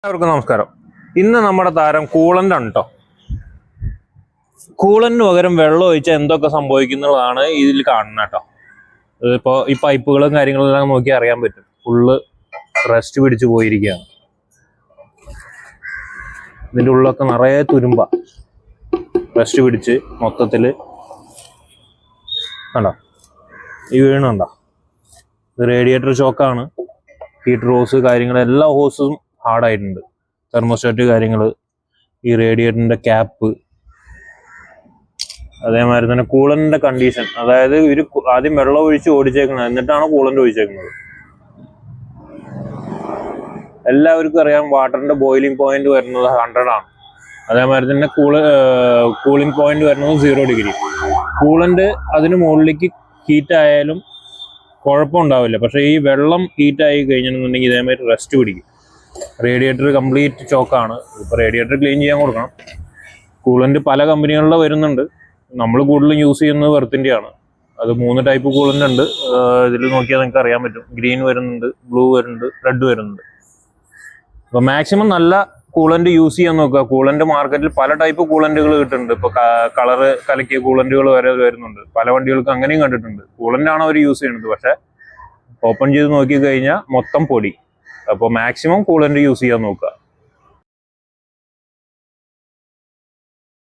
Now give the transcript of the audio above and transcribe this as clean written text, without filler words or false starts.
എല്ലാവർക്കും നമസ്കാരം. ഇന്ന് നമ്മുടെ താരം കൂളന്റ് ആണ് കേട്ടോ. കൂളന്റിന് പകരം വെള്ളം ഒഴിച്ചാൽ എന്തൊക്കെ സംഭവിക്കുന്നതാണ് ഇതിൽ കാണുന്നത് കേട്ടോ. ഇപ്പോൾ ഈ പൈപ്പുകളും കാര്യങ്ങളെല്ലാം നോക്കി അറിയാൻ പറ്റും. ഫുള്ള് റസ്റ്റ് പിടിച്ചു പോയിരിക്കുകയാണ്. ഇതിൻ്റെ ഉള്ളൊക്കെ നിറയെ തുരുമ്പ റസ്റ്റ് പിടിച്ച് മൊത്തത്തിൽ കണ്ടോ, ഈ വീണുണ്ടോ. ഇത് റേഡിയേറ്റർ ഷോക്കാണ്. ഹീറ്റർ ഹോസ് കാര്യങ്ങൾ എല്ലാ ഹോസും ഹാർഡായിട്ടുണ്ട്. തെർമോസ്റ്റാറ്റ് കാര്യങ്ങൾ, ഈ റേഡിയേറ്ററിന്റെ ക്യാപ്പ്, അതേമാതിരി തന്നെ കൂളന്റിന്റെ കണ്ടീഷൻ. അതായത് ഇവര് ആദ്യം വെള്ളം ഒഴിച്ച് ഓടിച്ചേക്കുന്നത്, എന്നിട്ടാണ് കൂളന്റ് ഒഴിച്ചേക്കുന്നത്. എല്ലാവർക്കും അറിയാം വാട്ടറിന്റെ ബോയിലിംഗ് പോയിന്റ് വരുന്നത് 100 ആണ്. അതേമാതിരി തന്നെ കൂളിംഗ് പോയിന്റ് വരുന്നത് 0 ഡിഗ്രി. കൂളന്റ് അതിന് മുകളിലേക്ക് ഹീറ്റ് ആയാലും കുഴപ്പമുണ്ടാവില്ല. പക്ഷെ ഈ വെള്ളം ഹീറ്റ് ആയി കഴിഞ്ഞിട്ടുണ്ടെങ്കിൽ ഇതേമാതിരി റെസ്റ്റ് പിടിക്കും. റേഡിയേറ്റർ കംപ്ലീറ്റ് ചോക്കാണ്. ഇപ്പോൾ റേഡിയേറ്റർ ക്ലീൻ ചെയ്യാൻ കൊടുക്കണം. കൂളന്റ് പല കമ്പനികളിലെ വരുന്നുണ്ട്. നമ്മൾ കൂടുതലും യൂസ് ചെയ്യുന്നത് വെർത്തിന്റെ ആണ്. അത് 3 ടൈപ്പ് കൂളന്റ് ഉണ്ട്. ഇതിൽ നോക്കിയാൽ നിങ്ങൾക്ക് അറിയാൻ പറ്റും. ഗ്രീൻ വരുന്നുണ്ട്, ബ്ലൂ വരുന്നുണ്ട്, റെഡ് വരുന്നുണ്ട്. അപ്പോൾ മാക്സിമം നല്ല കൂളന്റ് യൂസ് ചെയ്യാൻ നോക്കുക. കൂളന്റ് മാർക്കറ്റിൽ പല ടൈപ്പ് കൂളന്റുകൾ കിട്ടുന്നുണ്ട്. ഇപ്പോൾ കളറ് കലക്കിയ കൂളന്റുകൾ വരെ വരുന്നുണ്ട്. പല വണ്ടികൾക്ക് അങ്ങനെയും കണ്ടിട്ടുണ്ട്. കൂളന്റാണ് അവർ യൂസ് ചെയ്യുന്നത്. പക്ഷെ ഓപ്പൺ ചെയ്ത് നോക്കി കഴിഞ്ഞാൽ മൊത്തം പൊടി. അപ്പോൾ മാക്സിമം കൂളന്റ് യൂസ് ചെയ്യാൻ നോക്കുക.